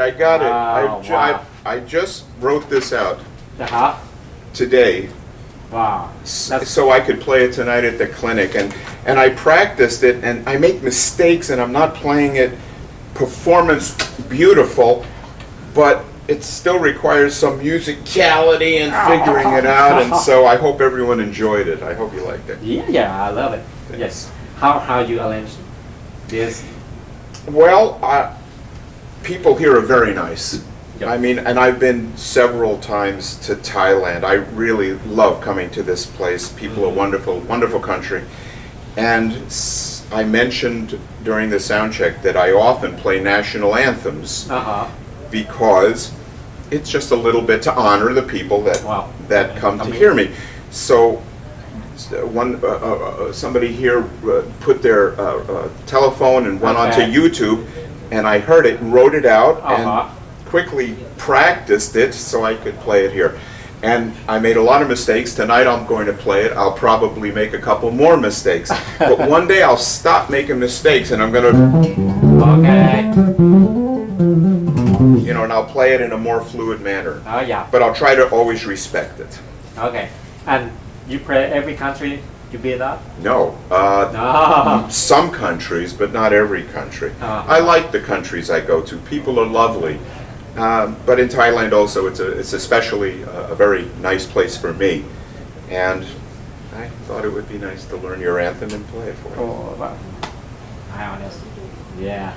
I got it. I just wrote this out today. Wow. So I could play it tonight at the clinic, and I practiced it, and I make mistakes, and I'm not playing it performance beautiful, but it still requires some musicality and figuring it out, and so I hope everyone enjoyed it. I hope you liked it. Yeah, I love it. Yes. How you arrange this? Well, people here are very nice. Yep. I mean, and I've been several times to Thailand. I really love coming to this place. People are wonderful, wonderful country. And I mentioned during the sound check that I often play national anthems because it's just a little bit to honor the people that come to hear me. So somebody here put their telephone and went onto YouTube, and I heard it and wrote it out and quickly practiced it so I could play it here. And I made a lot of mistakes. Tonight I'm going to play it. I'll probably make a couple more mistakes. But one day I'll stop making mistakes and I'm going to... Okay. You know, and I'll play it in a more fluid manner. Oh, yeah. But I'll try to always respect it. Okay. And you play every country you beat up? No. No. Some countries, but not every country. I like the countries I go to. People are lovely. But in Thailand also, it's especially a very nice place for me. And I thought it would be nice to learn your anthem and play it for you. Oh, wow. I honest. Yeah.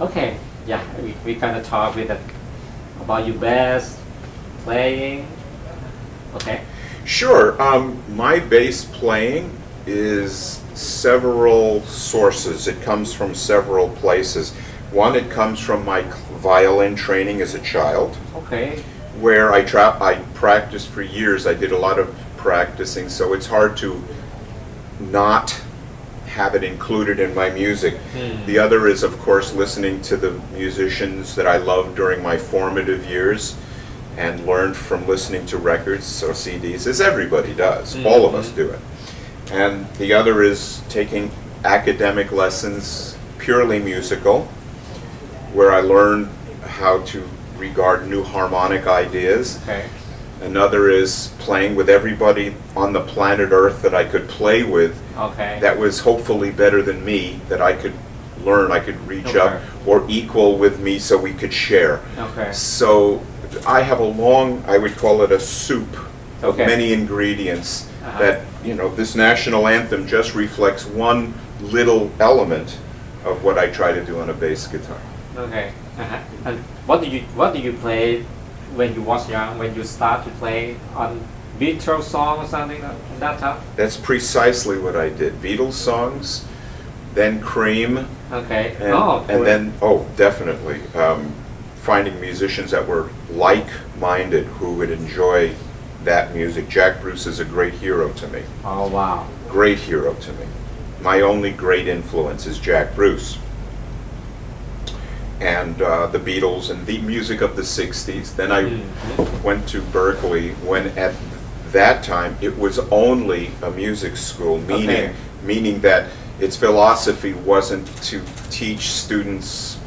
Okay. Yeah, we kind of talk with about your bass playing. Okay. Sure. My bass playing is several sources. It comes from several places. One, it comes from my violin training as a child. Okay. Where I practiced for years. I did a lot of practicing, so it's hard to not have it included in my music. The other is, of course, listening to the musicians that I loved during my formative years and learned from listening to records or CDs, as everybody does. All of us do it. And the other is taking academic lessons, purely musical, where I learned how to regard new harmonic ideas. Okay. Another is playing with everybody on the planet Earth that I could play with. Okay. That was hopefully better than me, that I could learn, I could reach up, or equal with me so we could share. Okay. So I have a long, I would call it a soup of many ingredients that, you know, this national anthem just reflects one little element of what I try to do on a bass guitar. Okay. And what do you play when you was young? When you start to play on Beatles song or something like that time? That's precisely what I did. Beatles songs, then Cream. Okay. And then definitely finding musicians that were like-minded who would enjoy that music. Jack Bruce is a great hero to me. Oh wow. Great hero to me. My only great influence is Jack Bruce. and the Beatles and the music of the 60s. Then I went to Berkeley when at that time it was only a music school, meaning that its philosophy wasn't to teach students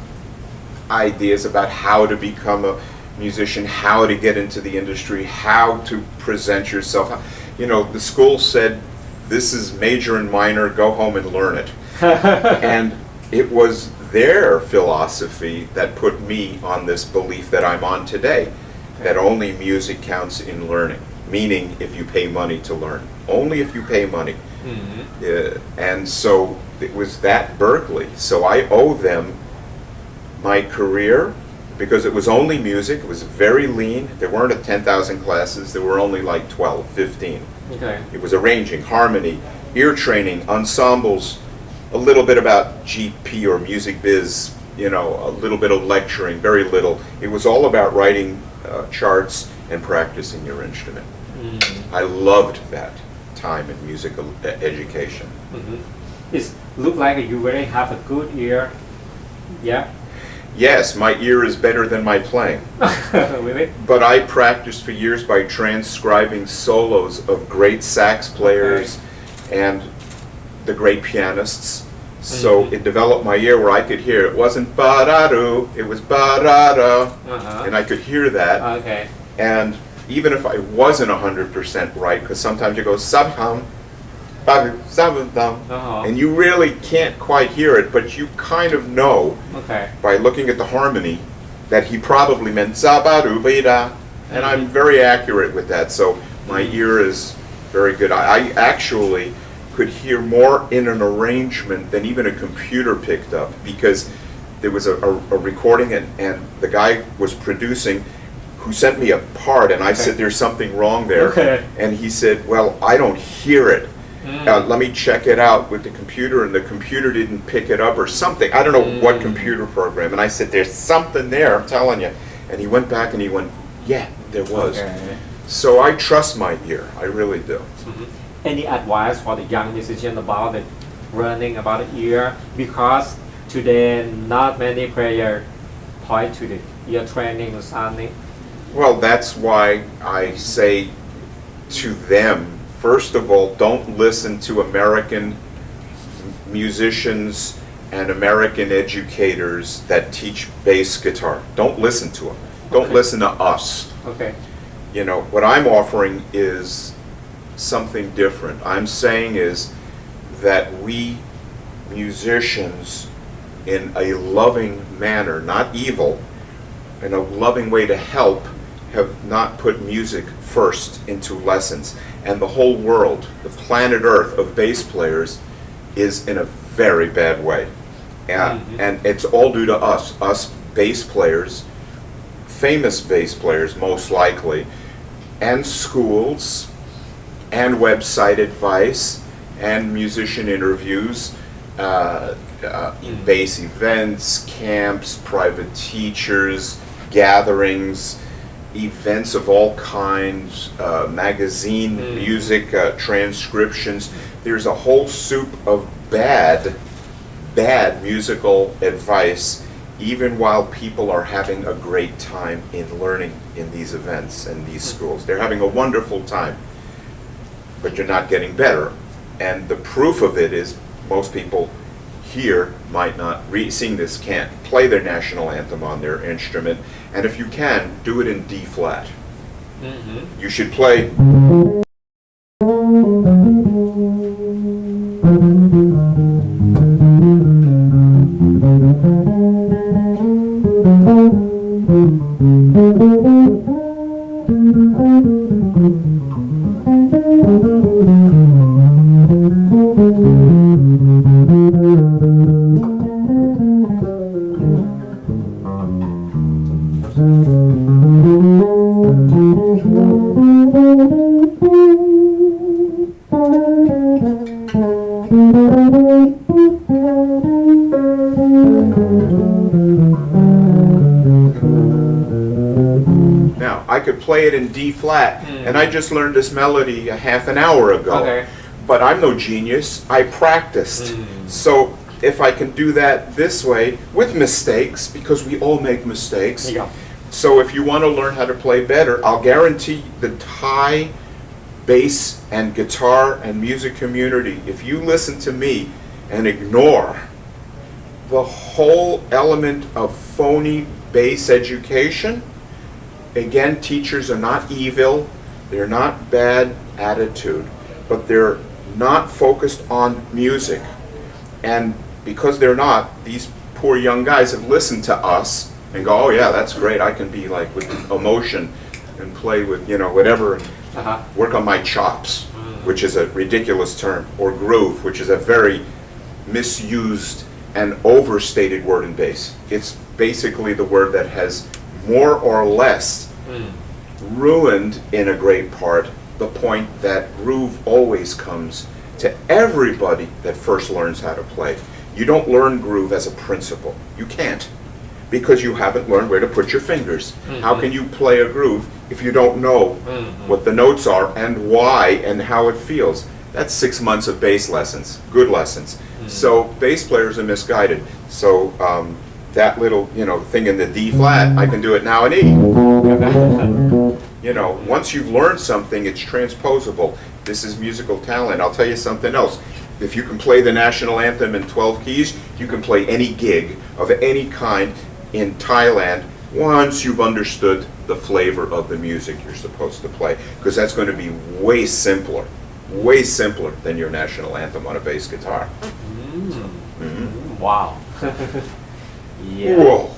ideas about how to become a musician, how to get into the industry, how to present yourself. You know, the school said, this is major and minor, go home and learn it. And it was their philosophy that put me on this belief that I'm on today, that only music counts in learning, meaning if you pay money to learn, only if you pay money. And so it was that Berkeley. So I owe them my career because it was only music. It was very lean. There weren't 10,000 classes. There were only like 12, 15. Okay. It was arranging, harmony, ear training, ensembles, a little bit about GP or music biz, you know, a little bit of lecturing, very little. It was all about writing charts and practicing your instrument. I loved that time in musical education. It look like you really have a good ear. Yeah. Yes, my ear is better than my playing. Really? But I practiced for years by transcribing solos of great sax players and the great pianists. So it developed my ear where I could hear. It wasn't ba-da-do, it was ba-da-da. And I could hear that. Okay. And even if I wasn't 100% right, because sometimes you go sub-hum, and you really can't quite hear it, but you kind of know by looking at the harmony that he probably meant zabadu-bida, and I'm very accurate with that, so my ear is very good. I actually could hear more in an arrangement than even a computer picked up, because there was a recording and the guy was producing who sent me a part, and I said there's something wrong there, and he said, well, I don't hear it. Let me check it out with the computer, and the computer didn't pick it up or something. I don't know what computer program. And I said, there's something there, I'm telling you. And he went back and he went, yeah, there was. So I trust my ear. I really do. Any advice for the young musician about the learning about the ear? Because today not many players point to the ear training or something. Well, that's why I say to them, first of all, don't listen to American musicians and American educators that teach bass guitar. Don't listen to them. Don't listen to us. You know, what I'm offering is something different. I'm saying is that we musicians, in a loving manner, not evil, in a loving way to help, have not put music first into lessons. And the whole world, the planet Earth of bass players, is in a very bad way. And it's all due to us bass players, famous bass players most likely, and schools, and website advice, and musician interviews, bass events, camps, private teachers, gatherings, events of all kinds, magazine, music, transcriptions. There's a whole soup of bad musical advice, even while people are having a great time in learning in these events and these schools. They're having a wonderful time, but you're not getting better. And the proof of it is most people here might not, seeing this, can't play their national anthem on their instrument. And if you can, do it in D flat. You should play. Now, I could play it in D flat, and I just learned this melody a half an hour ago. But I'm no genius. I practiced. So if I can do that this way with mistakes, because we all make mistakes. Yeah. So if you want to learn how to play better, I'll guarantee the Thai bass and guitar and music community, if you listen to me and ignore the whole element of phony bass education, again, teachers are not evil, they're not bad attitude, but they're not focused on music. And because they're not, these poor young guys have listened to us and go, oh yeah, that's great, I can be like with emotion and play with, you know, whatever, and work on my chops, which is a ridiculous term, or groove, which is a very misused and overstated word in bass. It's basically the word that has more or less ruined in a great part the point that groove always comes to everybody that first learns how to play. You don't learn groove as a principle. You can't, because you haven't learned where to put your fingers. How can you play a groove if you don't know what the notes are and why and how it feels? That's 6 months of bass lessons, good lessons. So bass players are misguided. So that little, you know, thing in the D flat, I can do it now in E. You know, once you've learned something, it's transposable. This is musical talent. I'll tell you something else. If you can play the national anthem in 12 keys, you can play any gig of any kind in Thailand once you've understood the flavor of the music you're supposed to play, because that's going to be way simpler than your national anthem on a bass guitar. Wow. Yeah. Whoa,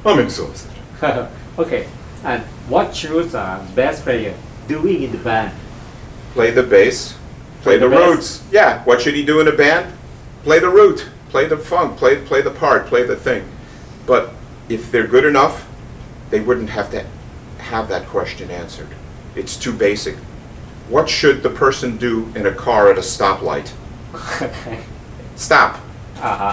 I'm exhausted. Okay, and what should a bass player doing in the band? Play the bass, play the bass? roots. Yeah, what should he do in a band? Play the root, play the funk, play the part, play the thing. But if they're good enough, they wouldn't have to have that question answered. It's too basic. What should the person do in a car at a stoplight? Stop.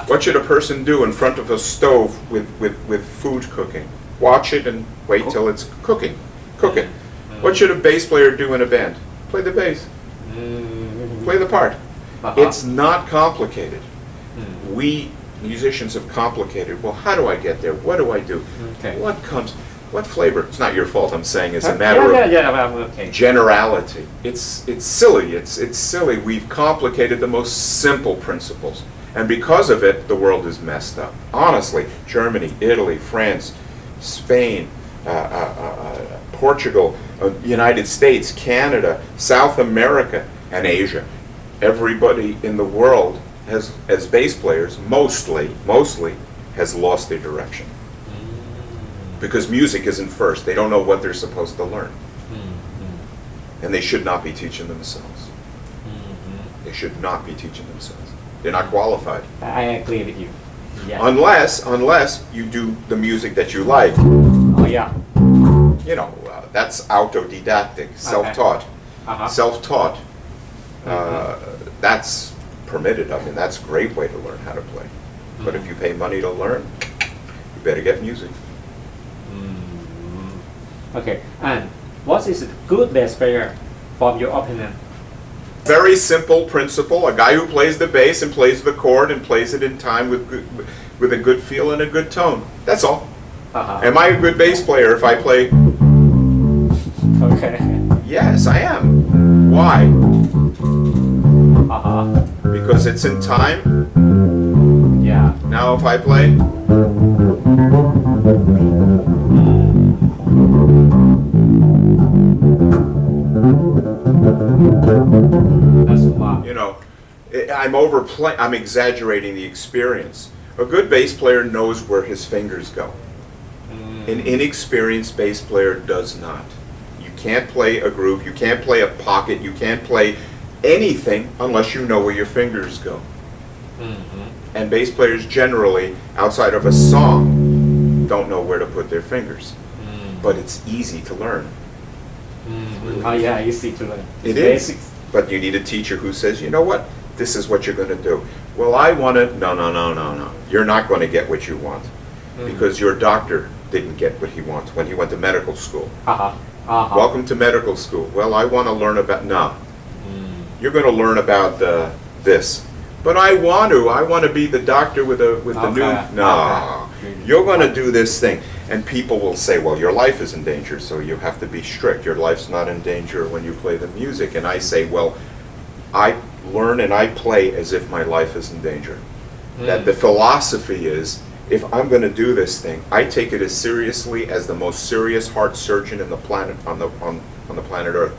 What should a person do in front of a stove with food cooking? Watch it and wait till it's cooking. What should a bass player do in a band? Play the bass. Play the part. It's not complicated. We musicians have complicated. Well, how do I get there? What do I do? What comes? What flavor? It's not your fault. I'm saying it's a matter of generality. It's silly. It's silly. We've complicated the most simple principles, and because of it, the world is messed up. Honestly, Germany, Italy, France, Spain, Portugal, United States, Canada, South America, and Asia. Everybody in the world has, as bass players, mostly has lost their direction. Because music isn't first. They don't know what they're supposed to learn. And they should not be teaching themselves. They should not be teaching themselves. They're not qualified. I agree with you. Yeah. Unless you do the music that you like. Oh yeah. You know, that's autodidactic, self-taught. Self-taught. That's permitted. I mean, that's a great way to learn how to play. But if you pay money to learn, you better get music. Okay, and what is a good bass player from your opinion? Very simple principle. A guy who plays the bass and plays the chord and plays it in time with a good feel and a good tone. That's all. Am I a good bass player if I play? Okay. Yes, I am. Why? Because it's in time. Yeah. Now if I play. That's wow. You know, I'm exaggerating the experience. A good bass player knows where his fingers go. An inexperienced bass player does not. You can't play a groove, you can't play a pocket, you can't play anything unless you know where your fingers go. And bass players generally, outside of a song, don't know where to put their fingers. But it's easy to learn. Oh yeah, easy to learn. It Basics. is. But you need a teacher who says, you know what? This is what you're going to do. Well, I want to. No. You're not going to get what you want. Because your doctor didn't get what he wants when he went to medical school. Welcome to medical school. Well, I want to learn about. No. You're going to learn about this. But I want to be the doctor with the new, no, you're going to do this thing. And people will say, well, your life is in danger, so you have to be strict. Your life's not in danger when you play the music. And I say, well, I learn and I play as if my life is in danger. That the philosophy is, if I'm going to do this thing, I take it as seriously as the most serious heart surgeon in the planet on the planet Earth,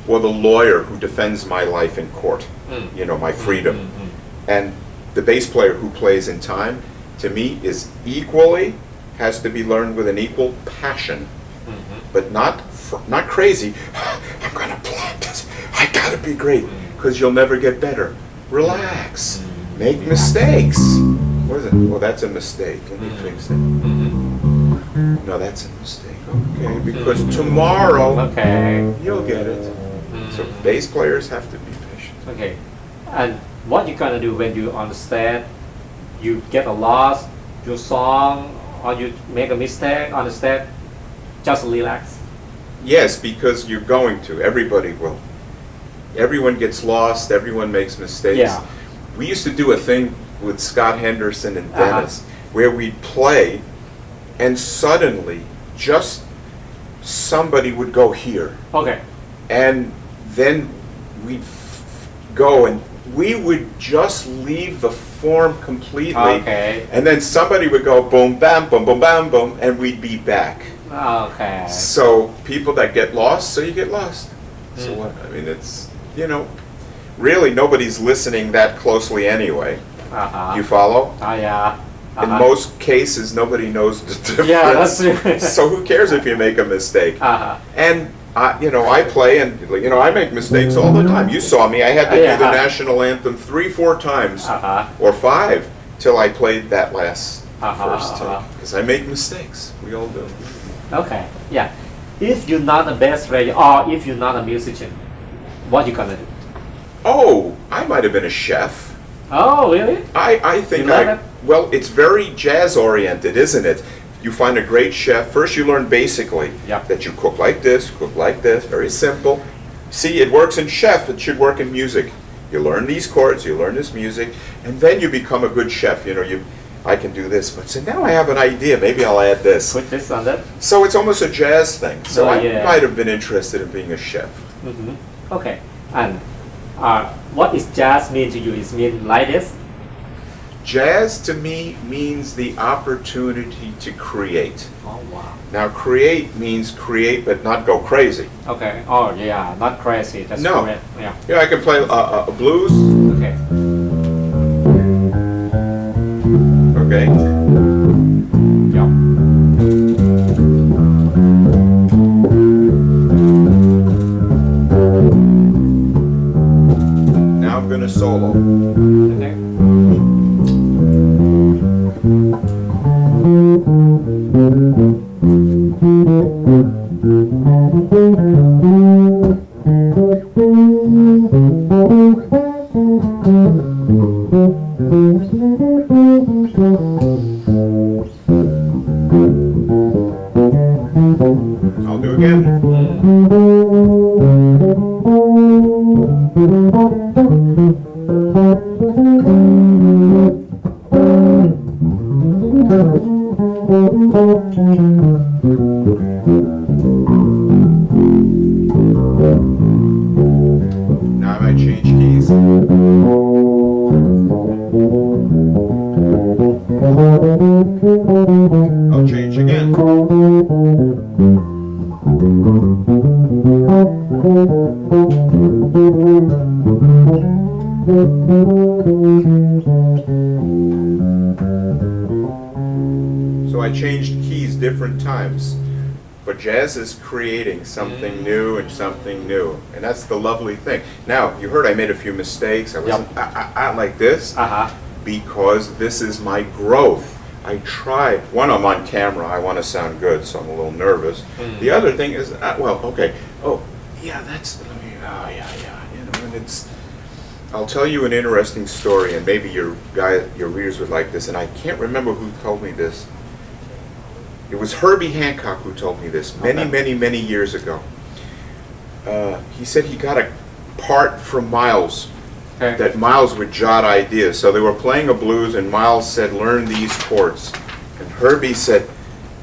or the lawyer who defends my life in court, you know, my freedom. And the bass player who plays in time, to me, is equally, has to be learned with an equal passion, but not crazy. I'm going to play this. I got to be great, because you'll never get better. Relax. Make mistakes. What is it? Well, that's a mistake. Let me fix it. No, that's a mistake. Okay, because tomorrow you'll get it. So bass players have to be patient. Okay. And what you gonna do when you on the stage? You get a loss, your song, or you make a mistake on the stage? Just relax. Yes, because you're going to. Everybody will. Everyone gets lost. Everyone makes mistakes. Yeah. We used to do a thing with Scott Henderson and Dennis, where we'd play, and suddenly, just somebody would go here, Okay. and then we'd go, and we would just leave the form completely, and then somebody would go boom, bam, boom, boom, bam, boom, and we'd be back. Okay. So people that get lost, so you get lost. So what? I mean, it's, you know, really nobody's listening that closely anyway. You follow? Yeah. In most cases, nobody knows the difference. Yeah, that's true. So who cares if you make a mistake? And you know, I play, and you know, I make mistakes all the time. You saw me; I had to do the national anthem 3-4 times, or 5, till I played that last first take. Because I make mistakes. We all do. Okay. Yeah. If you're not a bass player, or if you're not a musician, what you gonna do? Oh, I might have been a chef. Oh, really? I think You love it? well, it's very jazz oriented, isn't it? You find a great chef. First, you learn basically that you cook like this, very simple. See, it works in chef, it should work in music. You learn these chords, you learn this music, and then you become a good chef. You know, I can do this, but so now I have an idea, maybe I'll add this. Put this on that. So it's almost a jazz thing. So I yeah. might have been interested in being a chef. Okay. And what is jazz mean to you? Is mean like this? Jazz to me means the opportunity to create. Oh wow. Now create means create but not go crazy. Okay. Oh yeah, not crazy. That's No. correct. Yeah. Yeah, I can play a blues. Okay. Okay. Yeah. Now I'm gonna solo. Okay. I'll do again. Now I might change keys. I'll change again. So I changed keys different times. But jazz is creating something new and something new. And that's the lovely thing. Now, you heard I made a few mistakes. I wasn't like this because this is my growth. I tried. One, I'm on camera. I want to sound good, so I'm a little nervous. The other thing is, well, okay. Oh, yeah, that's, you know, and it's, I'll tell you an interesting story, and maybe your readers would like this, and I can't remember who told me this. It was Herbie Hancock who told me this many years ago. He said he got a part from Miles Okay. that Miles would jot ideas. So they were playing a blues, and Miles said, "Learn these chords," and Herbie said,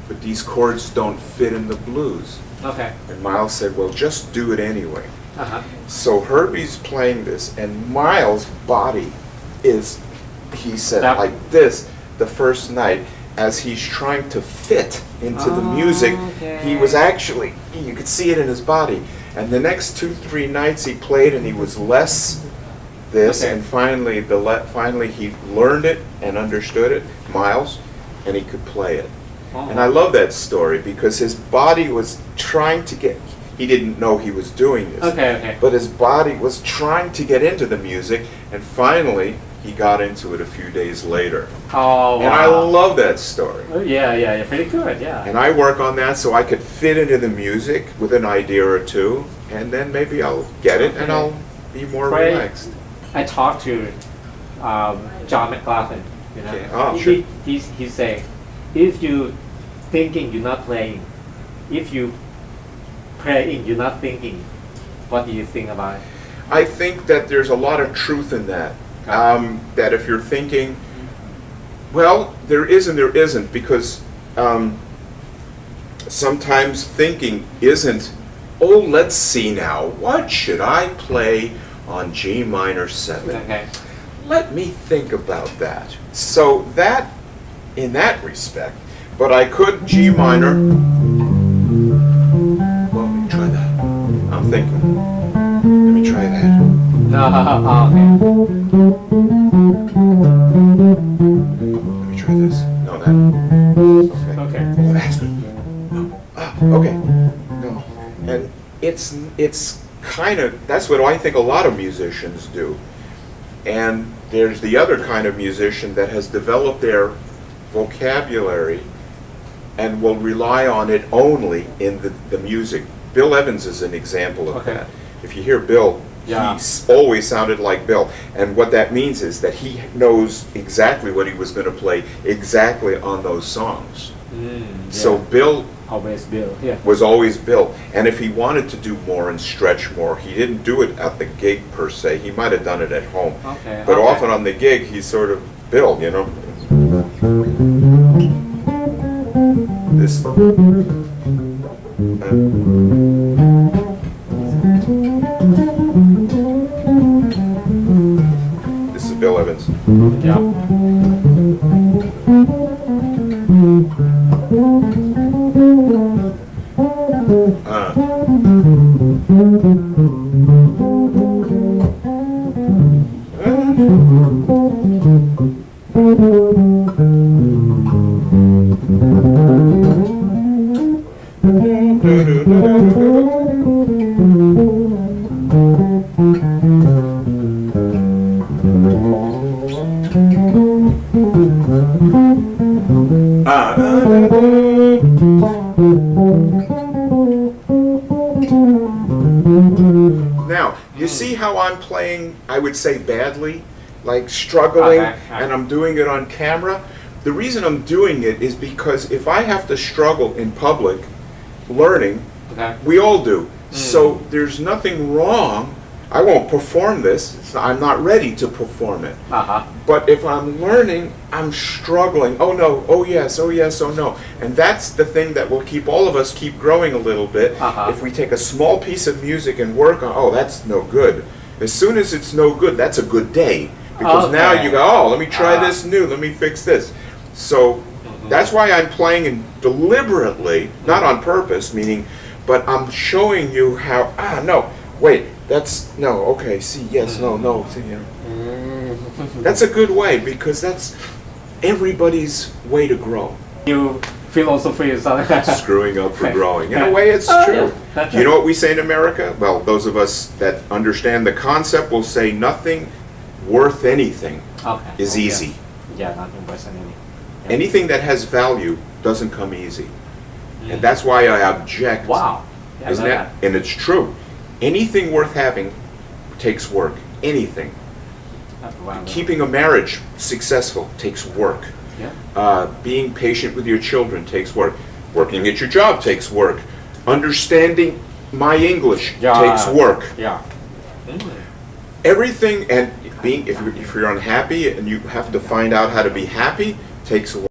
"But these chords don't fit in the blues." Okay. And Miles said, "Well, just do it anyway." Uh-huh. So Herbie's playing this, and Miles' body is, he said, That- like this the first night as he's trying to fit into the music. Okay. He was actually, you could see it in his body. And the next 2-3 nights he played, and he was less this, Okay. and finally finally he learned it and understood it, Miles, and he could play it. Oh. And I love that story because his body was trying to get, he didn't know he was doing this. Okay. But his body was trying to get into the music, and finally he got into it a few days later. Oh, And I wow. love that story. Oh, yeah, pretty good, yeah. And I work on that so I could fit into the music with an idea or two, and then maybe I'll get it and Okay. I'll be more Right. relaxed. I talked to John McLaughlin, you know. Okay. Oh, sure. He say, if you thinking, you're not playing. If you playing, you're not thinking. What do you think about it? I think that there's a lot of truth in that. That if you're thinking, well, there is and there isn't, because sometimes thinking isn't, oh, let's see now, what should I play on G minor 7? Okay. Let me think about that. So that, in that respect, but I could G minor. Well, let me try that. I'm thinking. Let me try that. Okay. Let me try this. No, that. Okay. Okay. Oh, that's good. No. Okay. No. And it's kind of, that's what I think a lot of musicians do. And there's the other kind of musician that has developed their vocabulary and will rely on it only in the music. Bill Evans is an example of Okay. that. If you hear Bill, Yeah. he always sounded like Bill. And what that means is that he knows exactly what he was going to play exactly on those songs. So Bill always Bill, yeah. was always Bill. And if he wanted to do more and stretch more, he didn't do it at the gig per se. He might have done it at home. Okay. But okay. often on the gig, he's sort of Bill, you know. This. This is Bill Evans. Yeah. Now, you see how I'm playing, I would say badly, like struggling, Okay. and I'm doing it on camera? The reason I'm doing it is because if I have to struggle in public learning, Okay. we all do. So there's nothing wrong. I won't perform this. I'm not ready to perform it. Uh-huh. But if I'm learning, I'm struggling. Oh no, oh yes, oh yes, oh no. And that's the thing that will keep all of us keep growing a little bit. Uh-huh. If we take a small piece of music and work on, oh, that's no good. As soon as it's no good, that's a good day. Because now Okay. you go, oh, let me try this new, let me fix this. So that's why I'm playing and deliberately, not on purpose, meaning, but I'm showing you how, no, wait, that's, no, okay, see, yes, no, no, see, you know. That's a good way, because that's everybody's way to grow. New philosophy is something. Screwing up for growing. In a way, it's Oh, true. yeah, that's You know right. what we say in America? Well, those of us that understand the concept will say nothing worth anything Okay. is okay. easy. Yeah, nothing personally. Yeah. Anything that has value doesn't come easy. And that's why I object. Wow. Yeah, I Isn't love that? And it's true. Anything worth having takes work. Anything. that. Wow. Keeping a marriage successful takes work. Yeah. Being patient with your children takes work. Working at your job takes work. Understanding my English Yeah. takes work. Yeah. everything and being if you're unhappy and you have to find out how to be happy takes work.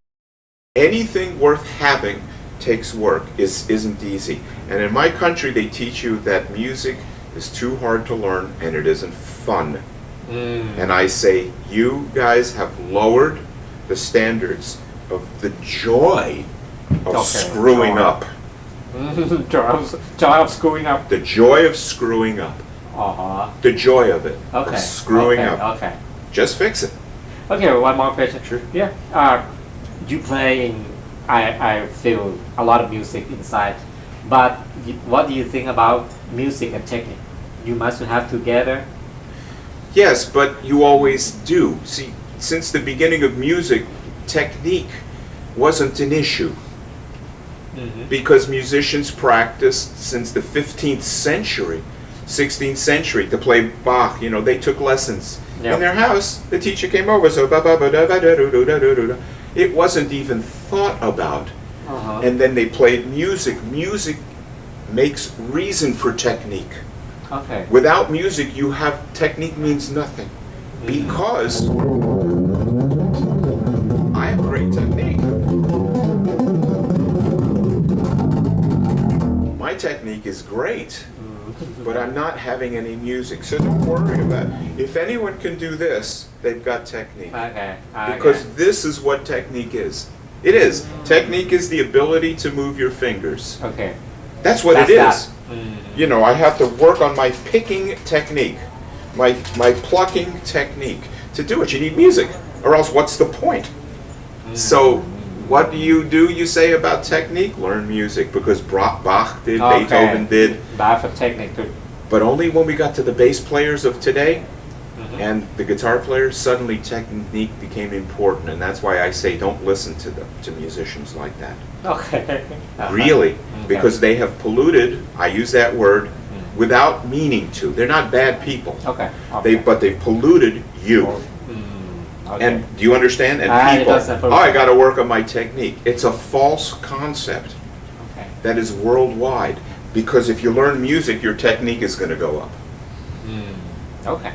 Anything worth having takes work. Isn't easy. And in my country they teach you that music is too hard to learn and it isn't fun. And I say you guys have lowered the standards of the joy of screwing up. joy of screwing up. The joy of screwing up. The joy of it. Okay. Of screwing okay. up. Okay. Just fix it. Okay, one more question. Sure. Yeah. You playing, I feel a lot of music inside. But what do you think about music and technique? You must have together. Yes, but you always do. See, since the beginning of music, technique wasn't an issue. Because musicians practiced since the 15th century, 16th century to play Bach. You know, they took lessons in their house. The teacher came over, so it wasn't even thought about. And then they played music. Music makes reason for technique. Okay. Without music, you have technique means nothing. Because I have great technique. My technique is great, but I'm not having any music, so don't worry about it. If anyone can do this, they've got technique. Okay. Because this is what technique is. It is. Technique is the ability to move your fingers. Okay. That's what it is. That. You know, I have to work on my picking technique, my plucking technique. To do it, you need music, or else what's the point? So, what do? You say about technique? Learn music, because Bach did, Beethoven did. Bach for technique too. But only when we got to the bass players of today, and the guitar players, suddenly technique became important, and that's why I say don't listen to musicians like that. Okay. Really, because they have polluted. I use that word without meaning to. They're not bad people. Okay. But they've polluted you. Okay. And do you understand? And people, I got to work on my technique. It's a false concept that is worldwide. Because if you learn music, your technique is going to go up. Okay.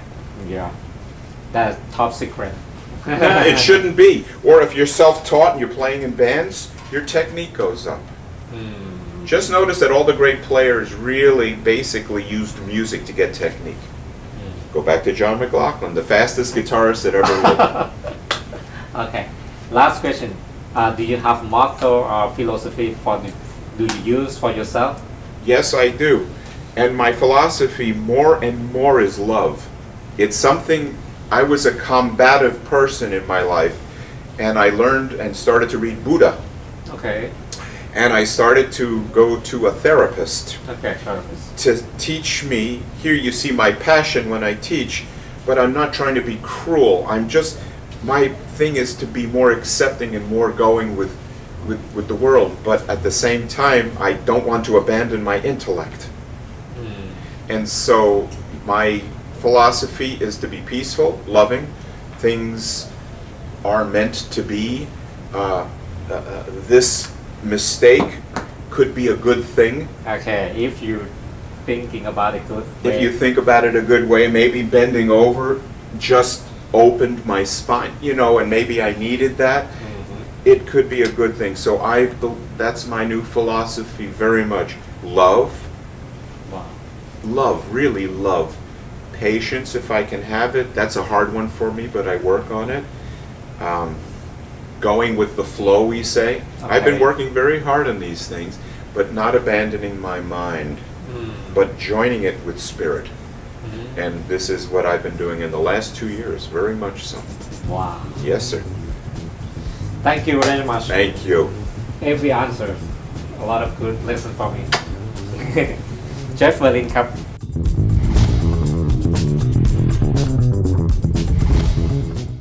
Yeah. That's top secret. It shouldn't be. Or if you're self-taught and you're playing in bands, your technique goes up. Just notice that all the great players really basically used music to get technique. Go back to John McLaughlin, the fastest guitarist that ever lived. Okay. Last question. Do you have motto or philosophy do you use for yourself? Yes, I do. And my philosophy more and more is love. It's something, I was a combative person in my life, and I learned and started to read Buddha. Okay. And I started to go to a therapist. Okay, therapist. To teach me, here you see my passion when I teach, but I'm not trying to be cruel. My thing is to be more accepting and more going with the world, but at the same time, I don't want to abandon my intellect. And so my philosophy is to be peaceful, loving. Things are meant to be. This mistake could be a good thing. Okay, if you thinking about it good way. If you think about it a good way, maybe bending over just opened my spine, you know, and maybe I needed that. It could be a good thing. So that's my new philosophy very much. Love. Wow. Love, really love. Patience, if I can have it. That's a hard one for me, but I work on it. Going with the flow, we say. Okay. I've been working very hard on these things, but not abandoning my mind, but joining it with spirit. And this is what I've been doing in the last 2 years, very much so. Wow. Yes, sir. Thank you very much. Thank you. Every answer, a lot of good lesson for me. Jeff Verlin ครับ